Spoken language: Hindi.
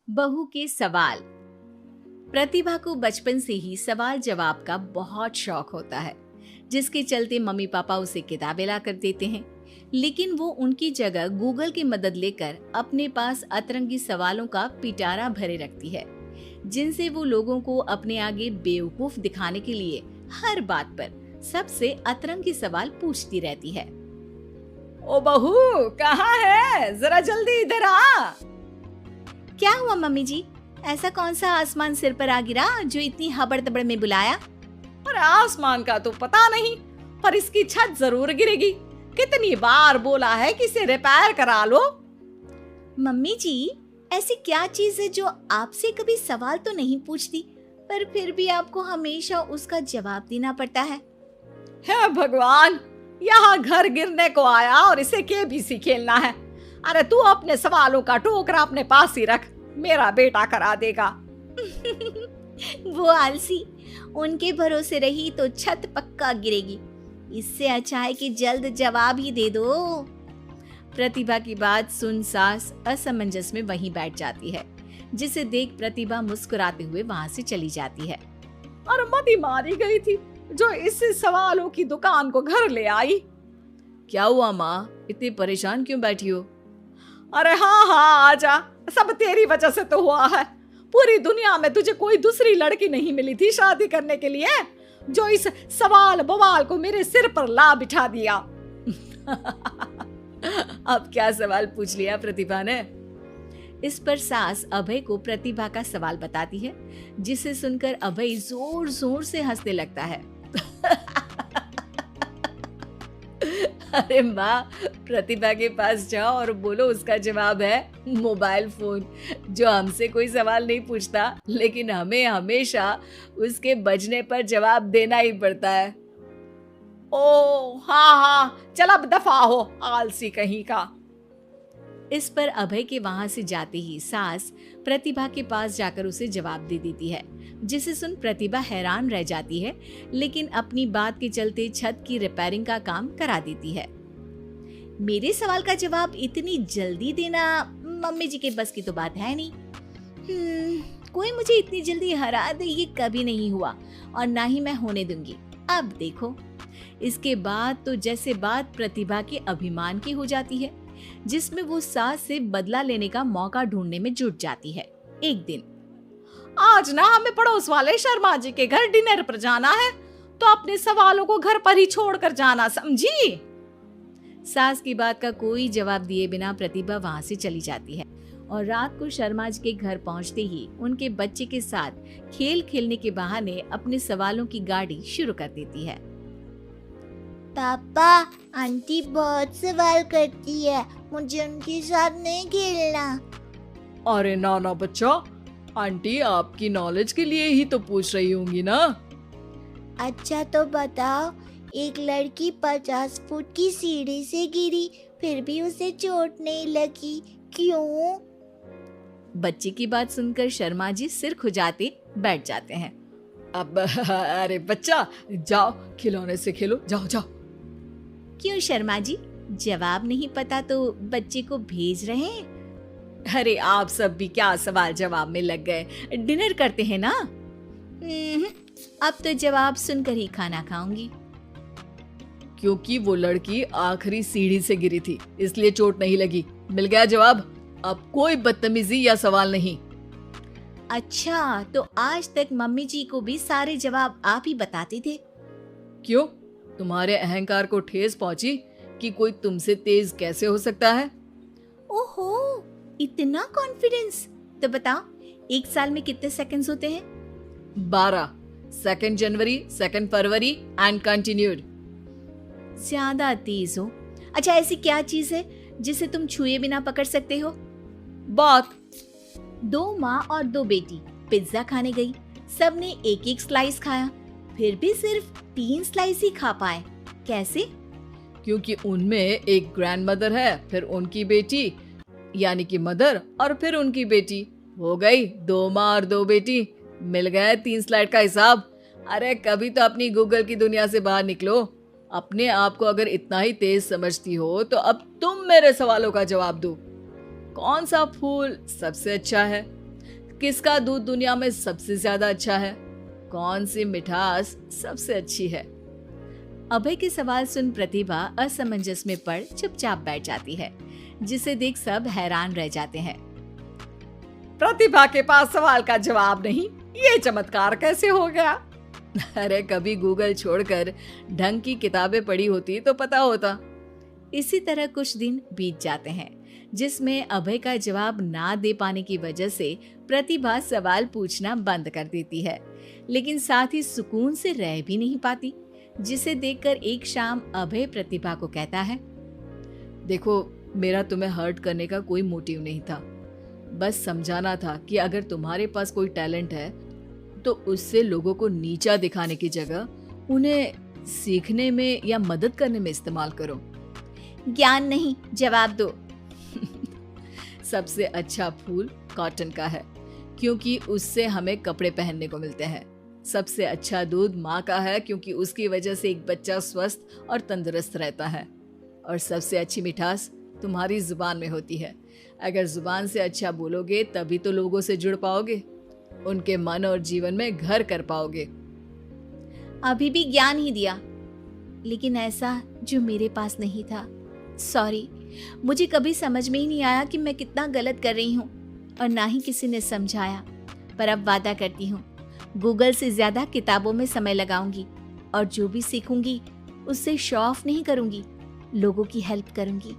बहू के सवाल। प्रतिभा को बचपन से ही सवाल जवाब का बहुत शौक होता है, जिसके चलते मम्मी पापा उसे किताबें ला कर देते हैं। लेकिन वो उनकी जगह गूगल की मदद लेकर अपने पास अतरंगी सवालों का पिटारा भरे रखती है, जिनसे वो लोगों को अपने आगे बेवकूफ दिखाने के लिए हर बात पर सबसे अतरंगी सवाल पूछती रहती है। ओ बहू, कहाँ है? जरा जल्दी इधर आ। क्या हुआ मम्मी जी? ऐसा कौन सा आसमान सिर पर आ गिरा जो इतनी हबड़ तबड़ में बुलाया? अरे आसमान का तो पता नहीं, पर इसकी छत जरूर गिरेगी। कितनी बार बोला है कि इसे रिपेयर करा लो। मम्मी जी, ऐसी क्या चीज है जो आपसे कभी सवाल तो नहीं पूछती, पर फिर भी आपको हमेशा उसका जवाब देना पड़ता है? हे भगवान, यहाँ घर गिरने को आया और इसे केबीसी खेलना है। अरे तू अपने सवालों का टोकरा अपने पास ही रख, मेरा बेटा करा देगा। वो आलसी, उनके भरोसे रही तो छत पक्का गिरेगी। इससे अच्छा है कि जल्द जवाब ही दे दो। प्रतिभा की बात सुन सास असमंजस में वहीं बैठ जाती है, जिसे देख प्रतिभा मुस्कुराते हुए वहां से चली जाती है। और मती मारी गई थी जो इस सवालों की दुकान को घर ले आई। क्या हुआ माँ, इतनी परेशान क्यों बैठी हो? अरे हाँ हाँ, आजा, सब तेरी वजह से तो हुआ है। पूरी दुनिया में तुझे कोई दूसरी लड़की नहीं मिली थी शादी करने के लिए, जो इस सवाल बवाल को मेरे सिर पर ला बिठा दिया। अब क्या सवाल पूछ लिया प्रतिभा ने? इस पर सास अभय को प्रतिभा का सवाल बताती है, जिसे सुनकर अभय जोर जोर से हंसने लगता है। अरे माँ, प्रतिभा के पास जाओ और बोलो उसका जवाब है मोबाइल फोन, जो हमसे कोई सवाल नहीं पूछता, लेकिन हमें हमेशा उसके बजने पर जवाब देना ही पड़ता है। ओ हाँ हाँ, चल अब दफा हो, आलसी कहीं का। इस पर अभय के वहां से जाते ही सास प्रतिभा के पास जाकर उसे जवाब दे देती है, जिसे सुन प्रतिभा हैरान रह जाती है, लेकिन अपनी बात के चलते छत की रिपेयरिंग का काम करा देती है। मेरे सवाल का जवाब इतनी जल्दी देना मम्मी जी के बस की तो बात है नहीं। कोई मुझे इतनी जल्दी हरा दे ये कभी नहीं हुआ, और ना ही मैं होने दूंगी। अब देखो। इसके बाद तो जैसे बात प्रतिभा के अभिमान की हो जाती है, जिसमें वो सास से बदला लेने का मौका ढूंढने में जुट जाती है। एक दिन, आज ना हमें पड़ोस वाले शर्मा जी के घर डिनर पर जाना है, तो अपने सवालों को घर पर ही छोड़कर जाना, समझी? सास की बात का कोई जवाब दिए बिना प्रतिभा वहां से चली जाती है, और रात को शर्मा जी के घर पहुंचते ही उनके बच्चे के साथ खेल खेलने के बहाने अपने सवालों की गाड़ी शुरू कर देती है। पापा, आंटी बहुत सवाल करती है, मुझे उनके साथ नहीं खेलना। अरे ना ना बच्चा, आंटी आपकी नॉलेज के लिए ही तो पूछ रही होंगी ना। अच्छा तो बताओ, एक लड़की 50 फुट की सीढ़ी से गिरी, फिर भी उसे चोट नहीं लगी, क्यों? बच्चे की बात सुनकर शर्मा जी सिर खुजाते बैठ जाते हैं। अब अरे बच्चा, जाओ खिलौने से खेलो, जाओ जाओ। क्यों शर्मा जी, जवाब नहीं पता तो बच्चे को भेज रहे हैं? अरे आप सब भी क्या सवाल जवाब में लग गए, डिनर करते हैं ना। अब तो जवाब सुनकर ही खाना खाऊंगी। क्योंकि वो लड़की आखिरी सीढ़ी से गिरी थी, इसलिए चोट नहीं लगी। मिल गया जवाब, अब कोई बदतमीजी या सवाल नहीं। अच्छा, तो आज तक मम्मी जी को भी सारे जवाब आप ही बताते थे? क्यों, तुम्हारे अहंकार को ठेस पहुंची कि कोई तुमसे तेज कैसे हो सकता है? ओहो, इतना कॉन्फिडेंस। तो बताओ, एक साल में कितने सेकंड्स होते हैं? 12। 2 जनवरी, 2 फरवरी एंड कंटिन्यूड। ज्यादा तेज हो। अच्छा, ऐसी क्या चीज है जिसे तुम छुए बिना पकड़ सकते हो? बात। 2 माँ और 2 बेटी पिज्जा खाने गई, सबने एक एक स्लाइस खाया, फिर भी सिर्फ 3 स्लाइस ही खा पाए। कैसे? क्योंकि उनमें एक ग्रैंड मदर है, फिर उनकी बेटी यानी कि मदर, और फिर उनकी बेटी। हो गई 2 माँ और 2 बेटी, मिल गए 3 स्लाइड का हिसाब। अरे कभी तो अपनी गूगल की दुनिया से बाहर निकलो। अपने आप को अगर इतना ही तेज समझती हो तो अब तुम मेरे सवालों का जवाब दो। कौन सा फूल सबसे अच्छा है? किसका दूध दुनिया में सबसे ज्यादा अच्छा है? कौन सी मिठास सबसे अच्छी है? अभय के सवाल सुन प्रतिभा असमंजस में पड़ चुपचाप बैठ जाती है, जिसे देख सब हैरान रह जाते हैं। प्रतिभा के पास सवाल का जवाब नहीं, ये चमत्कार कैसे हो गया? अरे कभी गूगल छोड़कर ढंग की किताबें पढ़ी होती तो पता होता। इसी तरह कुछ दिन बीत जाते हैं, जिसमें अभय का जवाब ना दे पाने की वजह से प्रतिभा सवाल पूछना बंद कर देती है, लेकिन साथ ही सुकून से रह भी नहीं पाती, जिसे देखकर एक शाम अभय प्रतिभा को कहता है, देखो, मेरा तुम्हें हर्ट करने का कोई मोटिव नहीं था। बस समझाना था कि अगर तुम्हारे पास कोई टैलेंट है तो उससे लोगों को नीचा दिखाने की जगह उन्हें सीखने में या मदद करने में इस्तेमाल करो। ज्ञान नहीं, जवाब दो। सबसे अच्छा फूल कॉटन का है, क्योंकि उससे हमें कपड़े पहनने को मिलते हैं। सबसे अच्छा दूध माँ का है, क्योंकि उसकी वजह से एक बच्चा स्वस्थ और तंदुरुस्त रहता है। और सबसे अच्छी मिठास तुम्हारी जुबान में होती है। अगर जुबान से अच्छा बोलोगे तभी तो लोगों से जुड़ पाओगे, उनके मन और जीवन में घर कर पाओगे। अभी भी ज्ञान ही दिया, लेकिन ऐसा जो मेरे पास नहीं था। सॉरी, मुझे कभी समझ में ही नहीं आया कि मैं कितना गलत कर रही हूँ, और ना ही किसी ने समझाया। पर अब वादा करती हूँ, गूगल से ज्यादा किताबों में समय लगाऊंगी, और जो भी सीखूंगी उससे शो ऑफ नहीं करूंगी, लोगों की हेल्प करूंगी।